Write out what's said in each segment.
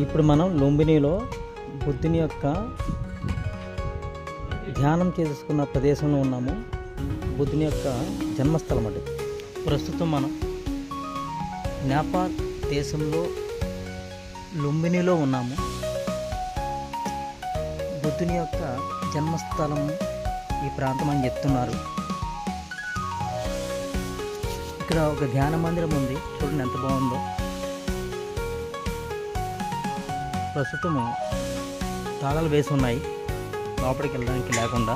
ఇప్పుడు మనం లుంబినిలో బుద్ధుని యొక్క ధ్యానం చేసుకున్న ప్రదేశంలో ఉన్నాము. బుద్ధుని యొక్క జన్మస్థలం అది. ప్రస్తుతం మనం నేపాల్ దేశంలో లుంబినిలో ఉన్నాము. బుద్ధుని యొక్క జన్మస్థలం ఈ ప్రాంతం అని చెప్తున్నారు. ఇక్కడ ఒక ధ్యాన మందిరం ఉంది, చూడండి ఎంత బాగుందో. ప్రస్తుతము తాళాలు వేసి ఉన్నాయి లోపలికి వెళ్ళడానికి లేకుండా.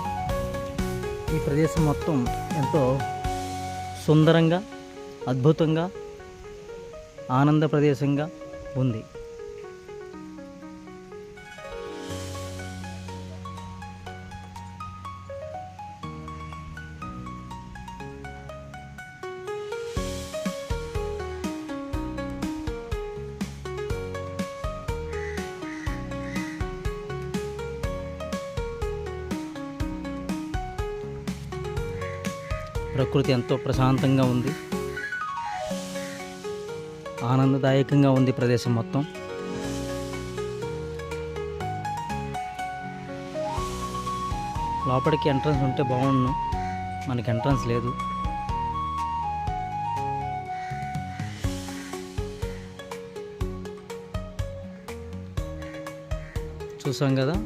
ఈ ప్రదేశం మొత్తం ఎంతో సుందరంగా, అద్భుతంగా, ఆనంద ప్రదేశంగా ఉంది. ప్రకృతి ఎంతో ప్రశాంతంగా ఉంది, ఆనందదాయకంగా ఉంది ప్రదేశం మొత్తం. లోపలికి ఎంట్రన్స్ ఉంటే బాగుండు, మనకి ఎంట్రన్స్ లేదు. చూసాం కదా.